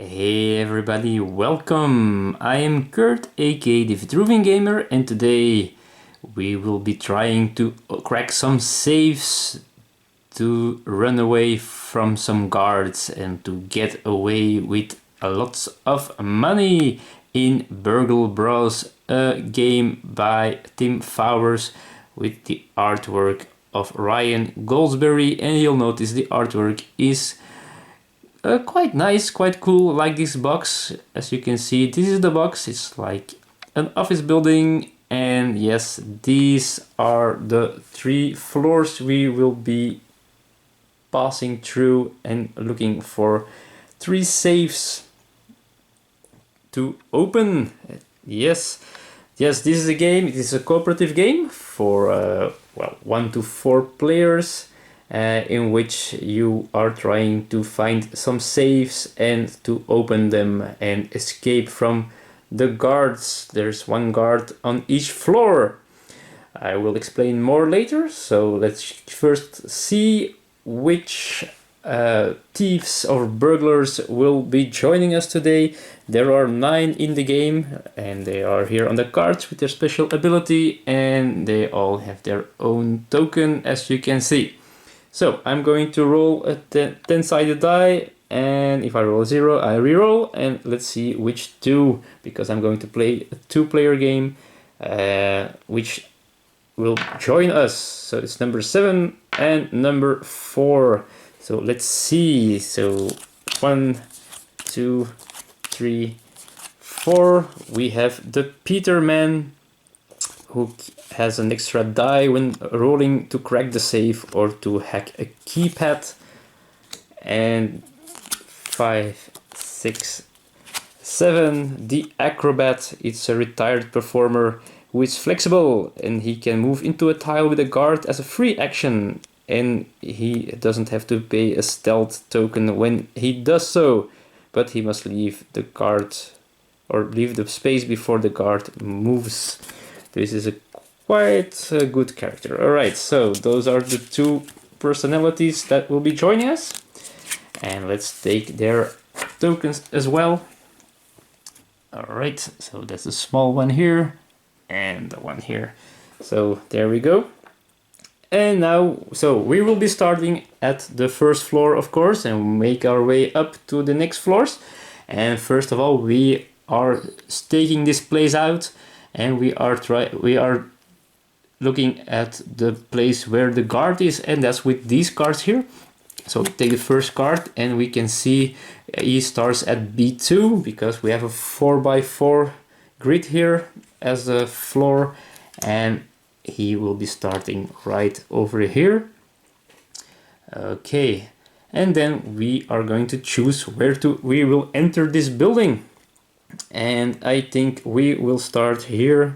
Hey everybody, welcome! I am Kurt, aka the Vitruvian Gamer, and today we will be trying to crack some safes to run away from some guards and to get away with lots of money in Burgle Bros, a game by Tim Fowers with the artwork of Ryan Goldsberry, and you'll notice the artwork is quite nice, quite cool, like this box. As you can see, this is the box. It's like an office building, and yes, these are the 3 floors we will be passing through and looking for 3 safes to open. Yes, this is a game. It is a cooperative game for 1 to 4 players. In which you are trying to find some safes and to open them and escape from the guards. There's 1 guard on each floor. I will explain more later, so let's first see which thieves or burglars will be joining us today. There are 9 in the game, and they are here on the cards with their special ability, and they all have their own token, as you can see. So I'm going to roll a 10-sided die, and if I roll a 0, I reroll, and let's see which 2, because I'm going to play a 2-player game, which will join us. So it's number 7 and number 4. So let's see. So 1, 2, 3, 4. We have the Peter Man, who has an extra die when rolling to crack the safe or to hack a keypad. And 5, 6, 7. The Acrobat. It's a retired performer who is flexible, and he can move into a tile with a guard as a free action, and he doesn't have to pay a stealth token when he does so, but he must leave the guard or leave the space before the guard moves. This is a quite a good character. Alright, so those are the 2 personalities that will be joining us. And let's take their tokens as well. Alright, so that's a small one here and the one here. So there we go. And now, so we will be starting at the first floor, of course, and make our way up to the next floors. And first of all, we are staking this place out. And we are looking at the place where the guard is, and that's with these cards here. So we take the first card, and we can see he starts at B2 because we have a 4x4 grid here as a floor, and he will be starting right over here. Okay, and then we are going to choose where we will enter this building. And I think we will start here.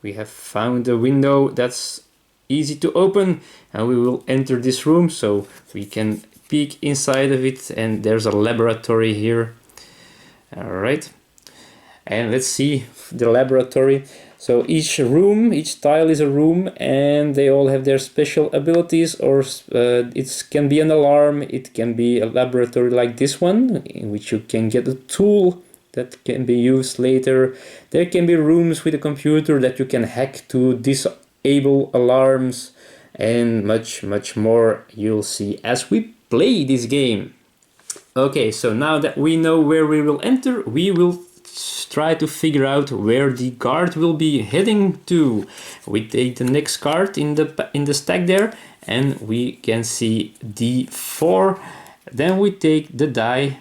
We have found a window that's easy to open, and we will enter this room so we can peek inside of it, and there's a laboratory here. Alright, and let's see the laboratory. So each room, each tile is a room, and they all have their special abilities, or it can be an alarm, it can be a laboratory like this one, in which you can get a tool that can be used later. There can be rooms with a computer that you can hack to disable alarms, and much more you'll see as we play this game. Okay, so now that we know where we will enter, we will try to figure out where the guard will be heading to. We take the next card in the stack there, and we can see D4. Then we take the die,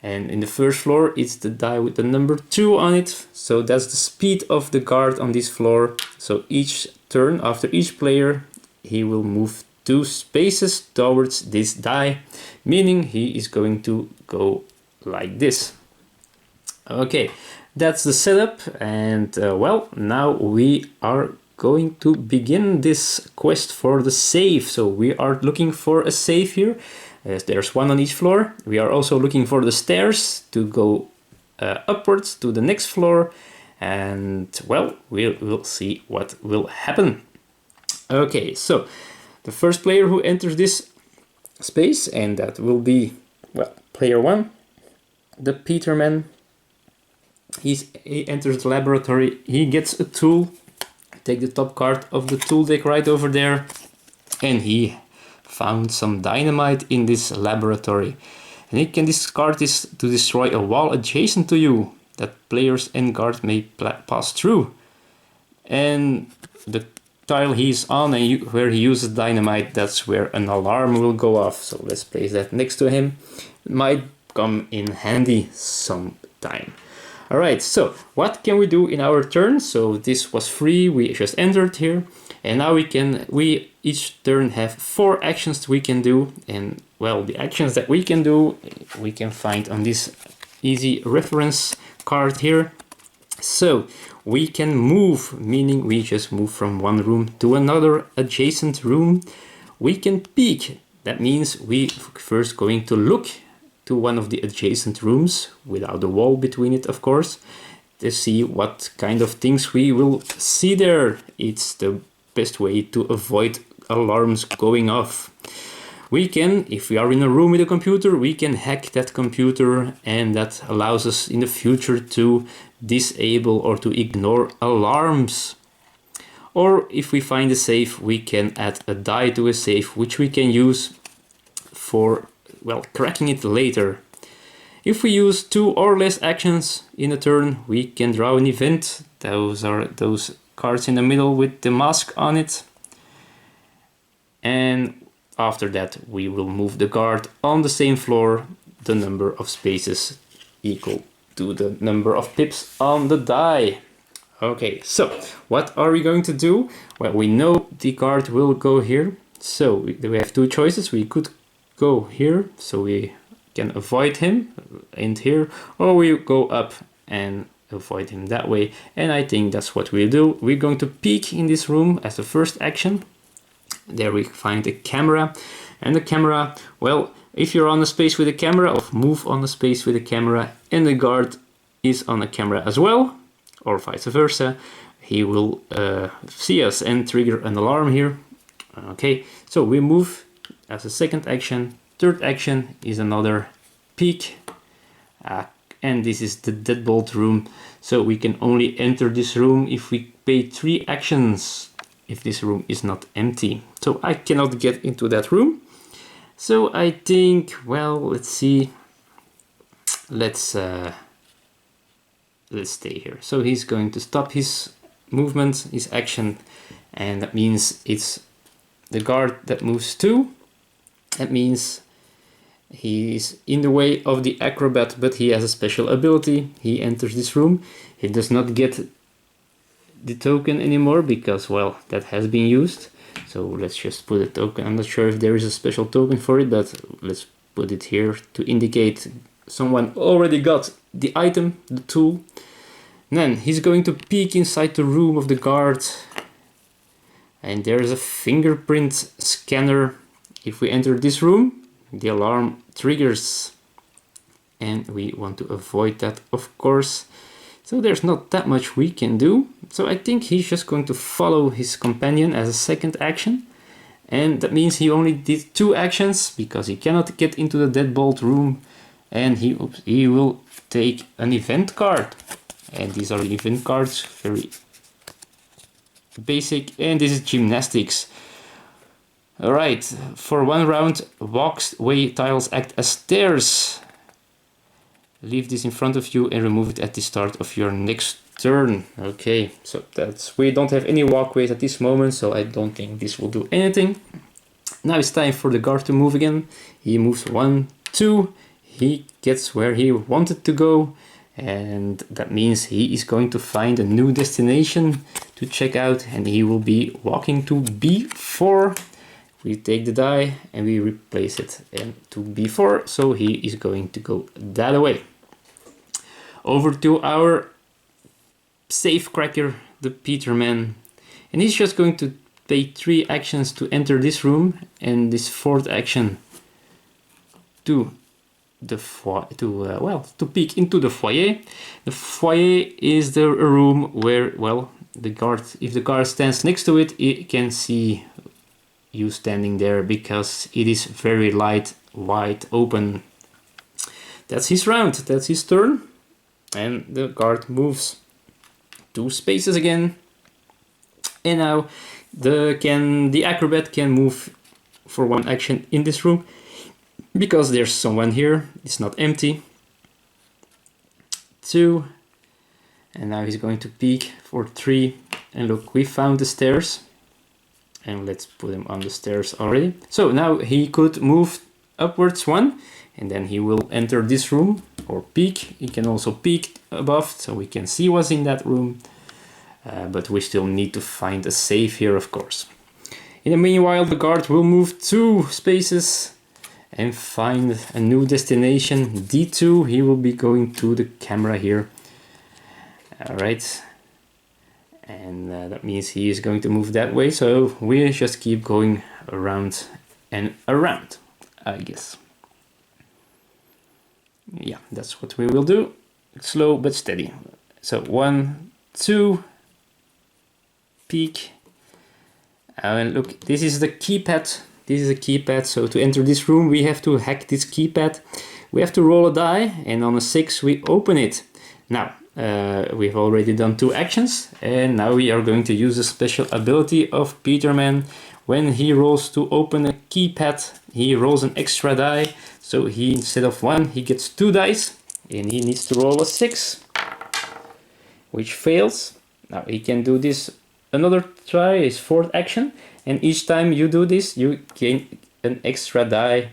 and in the first floor it's the die with the number 2 on it, so that's the speed of the guard on this floor. So each turn, after each player, he will move 2 spaces towards this die, meaning he is going to go like this. Okay, that's the setup, and well, now we are going to begin this quest for the safe. So we are looking for a safe here. There's 1 on each floor. We are also looking for the stairs to go upwards to the next floor, and well, we'll see what will happen. Okay, so the first player who enters this space, and that will be, well, player 1, the Peterman, he enters the laboratory, he gets a tool, take the top card of the tool deck right over there, and he found some dynamite in this laboratory. And he can discard this to destroy a wall adjacent to you that players and guards may pass through. And the tile he's on and where he uses dynamite, that's where an alarm will go off. So let's place that next to him. It might come in handy sometime. Alright, so what can we do in our turn? So this was free, we just entered here. And now we each turn have 4 actions we can do. And well, the actions that we can do, we can find on this easy reference card here. So we can move, meaning we just move from one room to another adjacent room. We can peek, that means we first going to look to one of the adjacent rooms, without a wall between it of course, to see what kind of things we will see there. It's the best way to avoid alarms going off. We can, if we are in a room with a computer, we can hack that computer, and that allows us in the future to disable or to ignore alarms. Or if we find a safe, we can add a die to a safe, which we can use for, well, cracking it later. If we use 2 or less actions in a turn, we can draw an event. Those are those cards in the middle with the mask on it. And after that, we will move the guard on the same floor, the number of spaces equal to the number of pips on the die. Okay, so what are we going to do? Well, we know the guard will go here. So we have 2 choices. We could go here, so we can avoid him, and here, or we go up and avoid him that way. And I think that's what we'll do. We're going to peek in this room as the first action. There we find a camera, and the camera, well, if you're on a space with a camera, or move on a space with a camera, and the guard is on a camera as well, or vice versa, he will see us and trigger an alarm here. Okay, so we move as a second action. Third action is another peek, and this is the deadbolt room, so we can only enter this room if we pay 3 actions, if this room is not empty. So I cannot get into that room. So I think, well, let's see. Let's stay here. So he's going to stop his movement, his action, and that means it's the guard that moves 2. That means he's in the way of the acrobat, but he has a special ability. He enters this room. He does not get the token anymore because, well, that has been used. So let's just put a token. I'm not sure if there is a special token for it, but let's put it here to indicate someone already got the item, the tool. And then he's going to peek inside the room of the guard. And there's a fingerprint scanner. If we enter this room, the alarm triggers. And we want to avoid that, of course. So there's not that much we can do. So I think he's just going to follow his companion as a second action. And that means he only did 2 actions because he cannot get into the deadbolt room. And he will take an event card. And these are the event cards, very basic. And this is gymnastics. Alright, for 1 round, walkway tiles act as stairs. Leave this in front of you and remove it at the start of your next turn. Okay, so we don't have any walkways at this moment, so I don't think this will do anything. Now it's time for the guard to move again. He moves 1, 2. He gets where he wanted to go, and that means he is going to find a new destination to check out, and he will be walking to B4. We take the die and we replace it to B4, so he is going to go that way. Over to our safe cracker, the Peterman, and he's just going to pay 3 actions to enter this room, and this 4th action to peek into the foyer. The foyer is the room where, well, the guard, if the guard stands next to it, it can see you standing there because it is very light, wide open. that's his round, that's his turn. And the guard moves 2 spaces again. And now the acrobat can move for 1 action in this room because there's someone here. It's not empty. 2. And now he's going to peek for 3. And look, we found the stairs. And let's put him on the stairs already. So now he could move upwards 1. And then he will enter this room or peek. He can also peek above so we can see what's in that room. But we still need to find a safe here, of course. In the meanwhile, the guard will move 2 spaces and find a new destination, D2. He will be going to the camera here. Alright. And that means he is going to move that way. So we just keep going around and around, I guess. Yeah, that's what we will do. Slow but steady. So 1, 2, peek. And look, this is the keypad. This is a keypad. So to enter this room, we have to hack this keypad. We have to roll a die, and on a 6 we open it. Now, we've already done 2 actions, and now we are going to use a special ability of Peterman. When he rolls to open a keypad, he rolls an extra die. So he, instead of 1, he gets 2 dice, and he needs to roll a 6, which fails. Now he can do this another try, his 4th action, and each time you do this, you gain an extra die.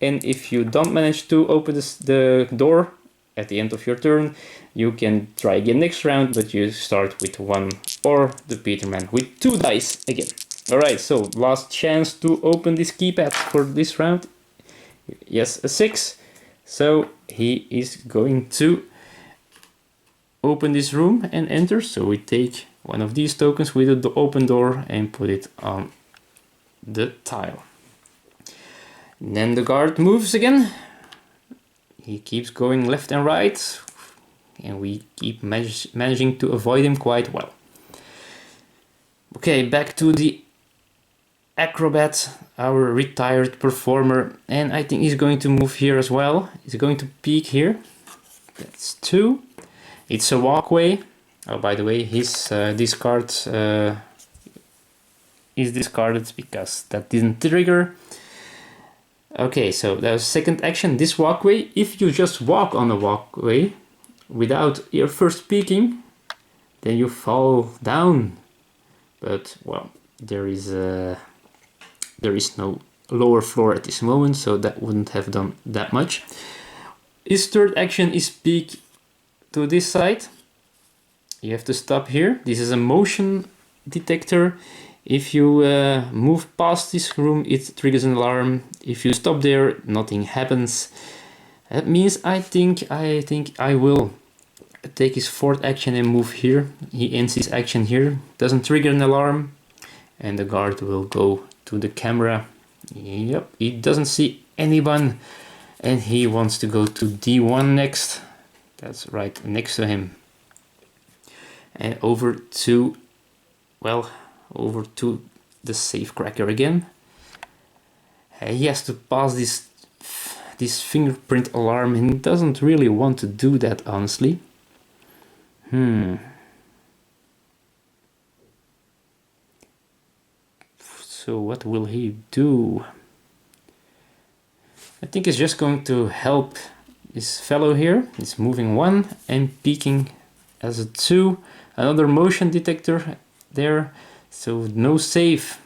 And if you don't manage to open the door at the end of your turn, you can try again next round, but you start with 1 or the Peterman with 2 dice again. Alright, so last chance to open this keypad for this round. Yes, a 6. So he is going to open this room and enter. So we take one of these tokens with the open door and put it on the tile. And then the guard moves again. He keeps going left and right, and we keep managing to avoid him quite well. Okay, back to the acrobat, our retired performer, and I think he's going to move here as well. He's going to peek here. That's 2. It's a walkway. Oh, by the way, his discard is discarded because that didn't trigger. Okay, so that was 2nd action, this walkway. If you just walk on a walkway without your first peeking, then you fall down. But, well, there is no lower floor at this moment, so that wouldn't have done that much. His 3rd action is peek to this side. You have to stop here. This is a motion detector. If you move past this room, it triggers an alarm. If you stop there, nothing happens. That means I think I will take his 4th action and move here. He ends his action here. Doesn't trigger an alarm. And the guard will go to the camera. Yep, he doesn't see anyone. And he wants to go to D1 next. That's right next to him. And over to the safe cracker again. He has to pass this fingerprint alarm, and he doesn't really want to do that, honestly. So what will he do? I think he's just going to help this fellow here. He's moving 1 and peeking as a 2. Another motion detector there. So no save.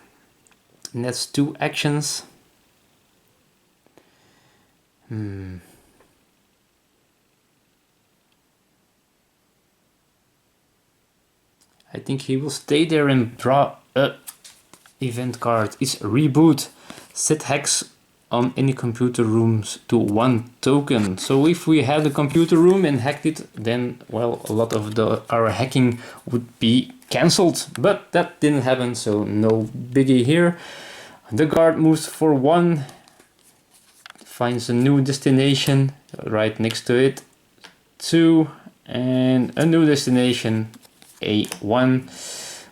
And that's 2 actions. I think he will stay there and draw a event card. It's reboot. Set hex on any computer rooms to 1 token. So if we had a computer room and hacked it, then, well, a lot of our hacking would be cancelled. But that didn't happen, so no biggie here. The guard moves for 1, finds a new destination right next to it. 2, and a new destination, A1,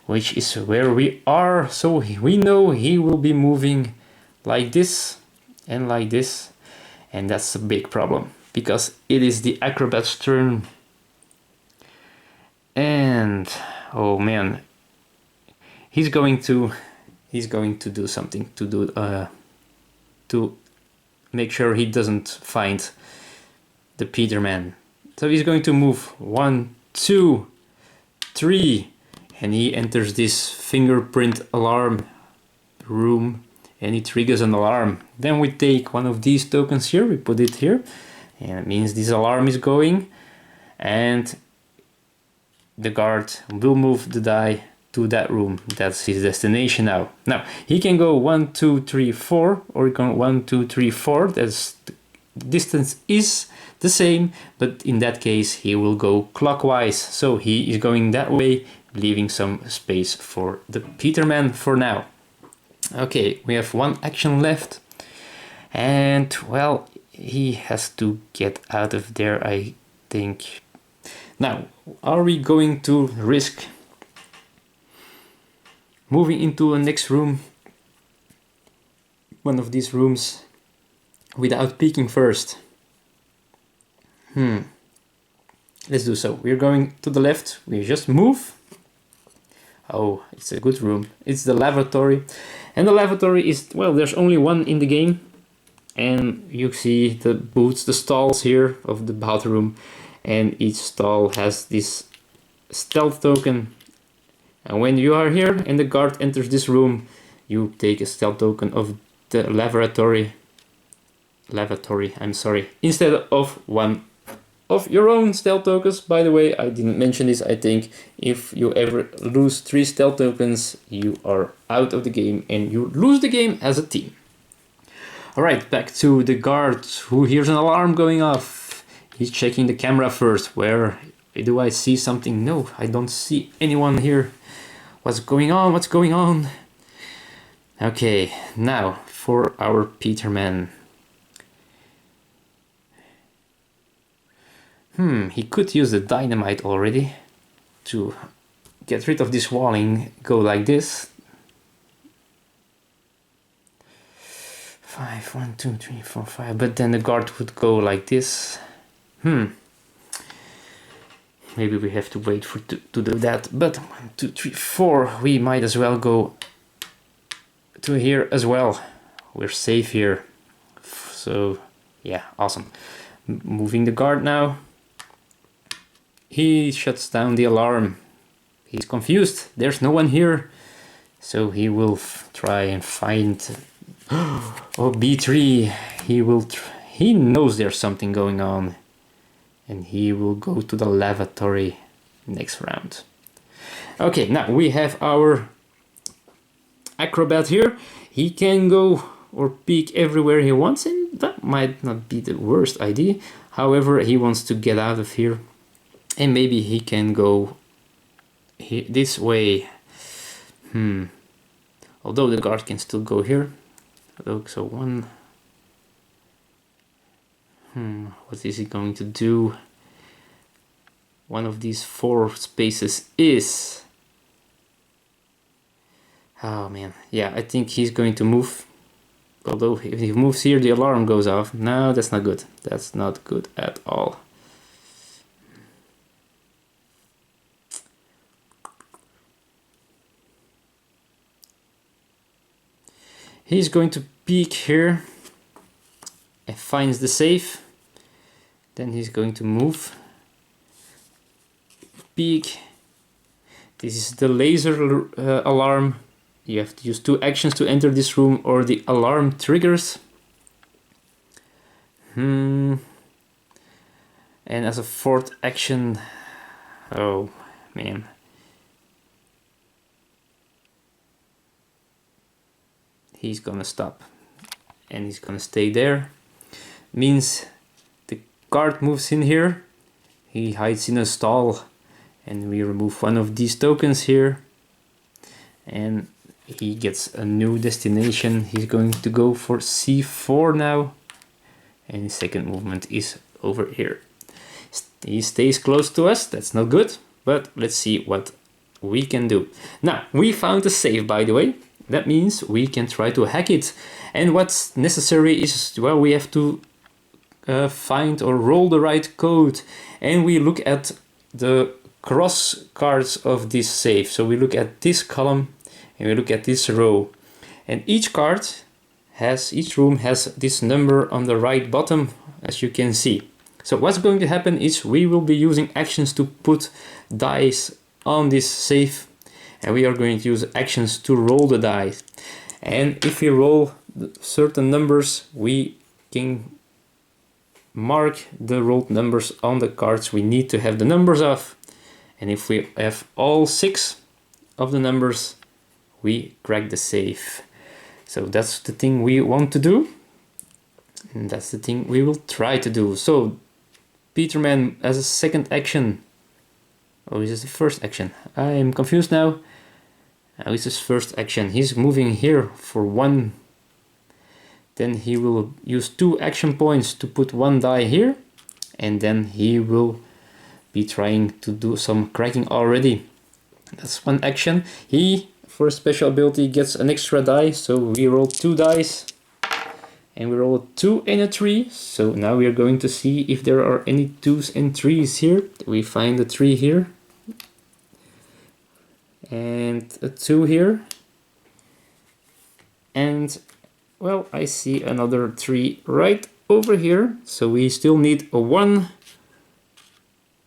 which is where we are. So we know he will be moving like this and like this, and that's a big problem. because it is the acrobat's turn. And oh man, he's going to do something to make sure he doesn't find the Peterman. So he's going to move 1, 2, 3, and he enters this fingerprint alarm room and it triggers an alarm. Then we take one of these tokens here, we put it here, and it means this alarm is going, and the guard will move the die to that room. That's his destination now. Now he can go 1, 2, 3, 4, or he can 1, 2, 3, 4. That's the distance is the same, but in that case he will go clockwise. So he is going that way, leaving some space for the Peterman for now. Okay, we have one action left, and well, he has to get out of there, I think. Now, are we going to risk moving into a next room, one of these rooms, without peeking first? Let's do so. We're going to the left, we just move. Oh, it's a good room. It's the lavatory. And the lavatory is, well, there's only one in the game. And you see the booths, the stalls here of the bathroom. And each stall has this stealth token. And when you are here and the guard enters this room, you take a stealth token of the lavatory, instead of one of your own stealth tokens. By the way, I didn't mention this, I think. If you ever lose 3 stealth tokens, you are out of the game and you lose the game as a team. Alright, back to the guard who hears an alarm going off. He's checking the camera first. Where do I see something? No, I don't see anyone here. What's going on? What's going on? Okay, now for our Peterman. He could use the dynamite already to get rid of this walling. Go like this. 5, 1, 2, 3, 4, 5. But then the guard would go like this. Maybe we have to wait for to do that. But 1, 2, 3, 4. We might as well go to here as well. We're safe here. So yeah, awesome. Moving the guard now. He shuts down the alarm. He's confused. There's no one here. So he will try and find... Oh, B3. He knows there's something going on. And he will go to the lavatory next round. Okay, now we have our acrobat here. He can go or peek everywhere he wants, and that might not be the worst idea. However, he wants to get out of here. And maybe he can go this way. Although the guard can still go here. So one. What is he going to do? One of these 4 spaces is... Oh man, yeah, I think he's going to move. Although if he moves here, the alarm goes off. No, that's not good. That's not good at all. He's going to peek here and finds the safe. Then he's going to move. Peek. This is the laser alarm. You have to use 2 actions to enter this room or the alarm triggers. And as a 4th action... Oh man. He's gonna stop and he's gonna stay there. Means the guard moves in here, he hides in a stall, and we remove one of these tokens here, and he gets a new destination. He's going to go for C4 now, and his second movement is over here. He stays close to us, that's not good, but let's see what we can do. Now, we found a safe, by the way. That means we can try to hack it. And what's necessary is, well, we have to find or roll the right code, and we look at the cross cards of this safe. So we look at this column and we look at this row, and each room has this number on the right bottom, as you can see. So what's going to happen is we will be using actions to put dice on this safe, and we are going to use actions to roll the dice. And if we roll certain numbers, we can mark the rolled numbers on the cards we need to have the numbers of. And if we have all 6 of the numbers, we crack the safe. So that's the thing we want to do, and that's the thing we will try to do. So Peterman as a second action. Oh, is this the first action? I am confused now. Now it's his first action. He's moving here for 1. Then he will use 2 action points to put 1 die here, and then he will be trying to do some cracking already. That's 1 action. He, for a special ability, gets an extra die, so we roll 2 dice, and we roll a 2 and a 3. So now we are going to see if there are any 2s and 3s here. We find a 3 here, and a 2 here, and well, I see another 3 right over here. So we still need a 1,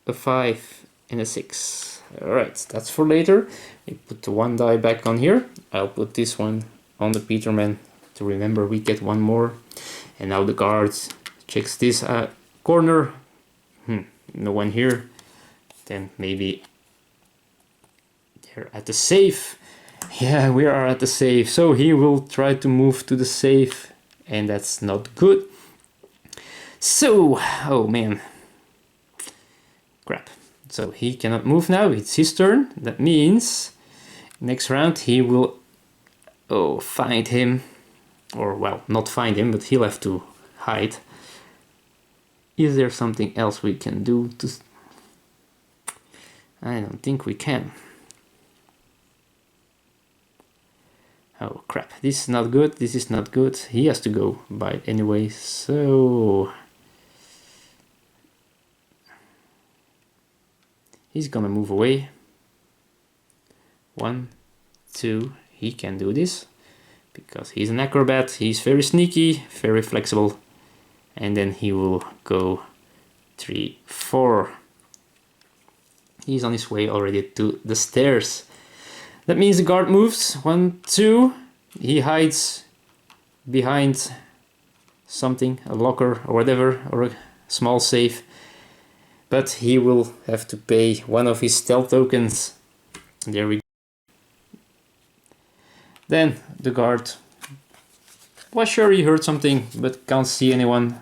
a 5 and a 6. Alright, that's for later. We put the 1 die back on here. I'll put this one on the Peterman to remember we get 1 more. And now the guard checks this corner. No one here. Then maybe they're at the safe. Yeah, we are at the safe. So he will try to move to the safe, and that's not good. So, oh man. Crap. So he cannot move now. It's his turn. That means next round he will find him. Or, well, not find him, but he'll have to hide. Is there something else we can do to... I don't think we can. Oh crap, this is not good, this is not good. He has to go by it anyway, so... He's gonna move away. 1, 2, he can do this. Because he's an acrobat, he's very sneaky, very flexible. And then he will go 3, 4. He's on his way already to the stairs. That means the guard moves. 1, 2. He hides behind something, a locker or whatever, or a small safe. But he will have to pay 1 of his stealth tokens. There we go. Then the guard was sure he heard something, but can't see anyone.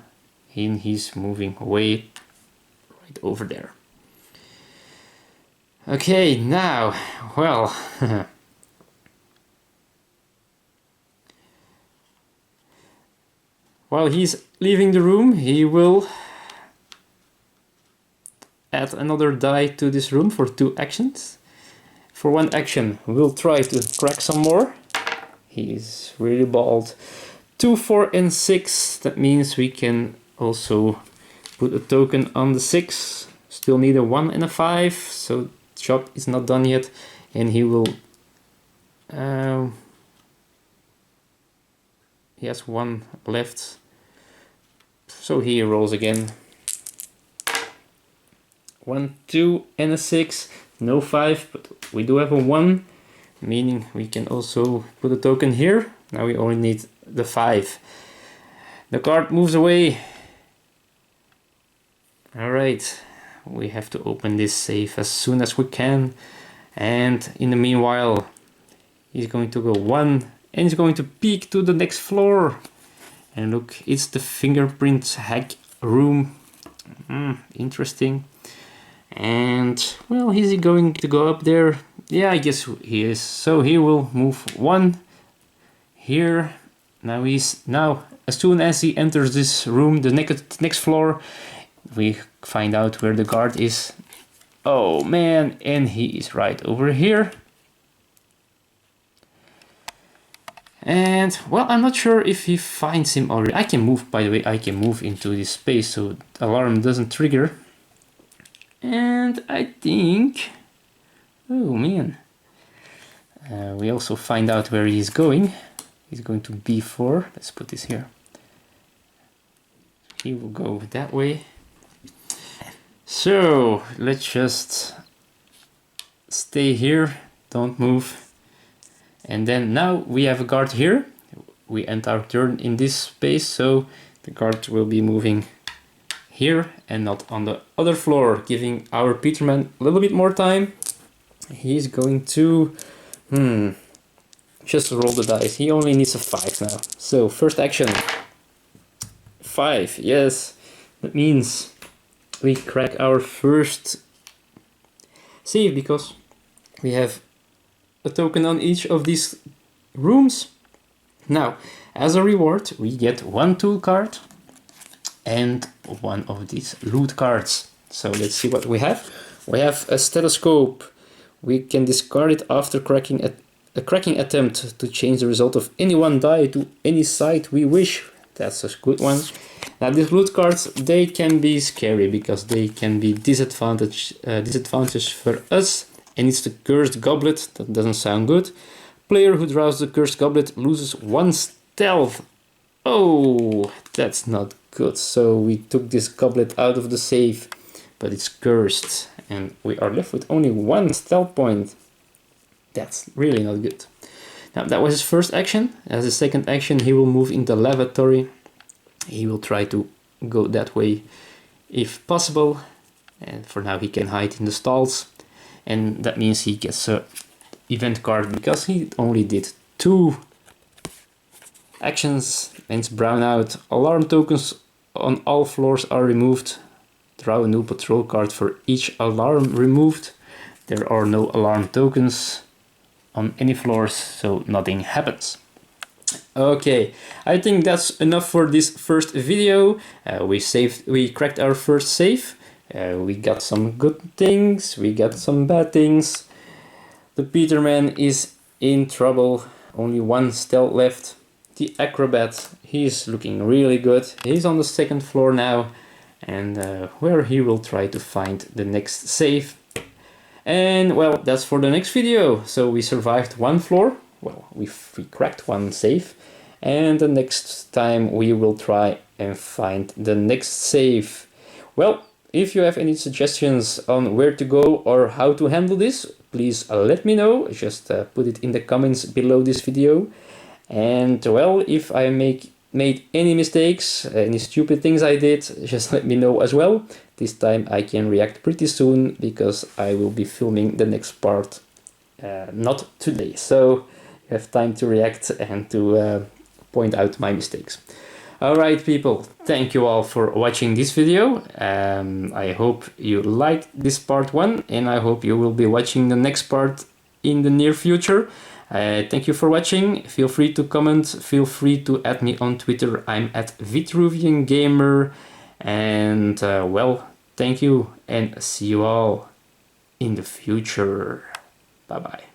And he's moving away right over there. Okay, now, well, while he's leaving the room, he will add another die to this room for 2 actions. For 1 action, we'll try to crack some more. He's really bald. 2, 4 and 6, that means we can also put a token on the 6. Still need a 1 and a 5, so job is not done yet, and he will he has 1 left, so he rolls again. 1, 2 and a 6, no 5, but we do have a 1, meaning we can also put a token here. Now we only need the 5. The card moves away. All right, we have to open this safe as soon as we can, and in the meanwhile he's going to go 1 and he's going to peek to the next floor, and look, it's the fingerprint hack room. Interesting. And well, is he going to go up there? Yeah, I guess he is. So he will move 1 here. Now as soon as he enters this room, the next floor, we find out where the guard is. Oh man, and he is right over here. And well, I'm not sure if he finds him already. I can move, by the way, I can move into this space so alarm doesn't trigger. And I think, oh man, we also find out where he's going. He's going to B4. Let's put this here. He will go that way. So let's just stay here, don't move. And then now we have a guard here. We end our turn in this space, so the guard will be moving here and not on the other floor, giving our Peterman a little bit more time. He's going to just roll the dice. He only needs a 5 now. So first action, 5. Yes, that means we crack our first save because we have a token on each of these rooms. Now, as a reward, we get 1 tool card and 1 of these loot cards. So let's see what we have. We have a stethoscope. We can discard it after cracking a cracking attempt to change the result of any one die to any side we wish. That's a good one. Now these loot cards, they can be scary because they can be disadvantage for us. And it's the cursed goblet. That doesn't sound good. Player who draws the cursed goblet loses 1 stealth. Oh, that's not good. So we took this goblet out of the save, but it's cursed. And we are left with only 1 stealth point. That's really not good. Now that was his first action. As a second action, he will move into lavatory. He will try to go that way if possible. And for now he can hide in the stalls. And that means he gets a event card because he only did 2 actions. And it's brown out. Alarm tokens on all floors are removed. Draw a new patrol card for each alarm removed. There are no alarm tokens on any floors, so nothing happens. Okay, I think that's enough for this first video. We cracked our first save. We got some good things, we got some bad things. The Peterman is in trouble, only 1 stealth left. The acrobat, he's looking really good. He's on the 2nd floor now, and where he will try to find the next save. And well, that's for the next video. So we survived 1 floor, well, we cracked 1 save, and the next time we will try and find the next save. Well, if you have any suggestions on where to go or how to handle this, please let me know. Just put it in the comments below this video. And well, if I made any mistakes, any stupid things I did, just let me know as well. This time I can react pretty soon because I will be filming the next part, not today. So you have time to react and to point out my mistakes. Alright people, thank you all for watching this video. I hope you liked this part 1 and I hope you will be watching the next part in the near future. Thank you for watching. Feel free to comment, feel free to add me on Twitter. I'm at Vitruvian Gamer. And well, thank you and see you all in the future. Bye bye.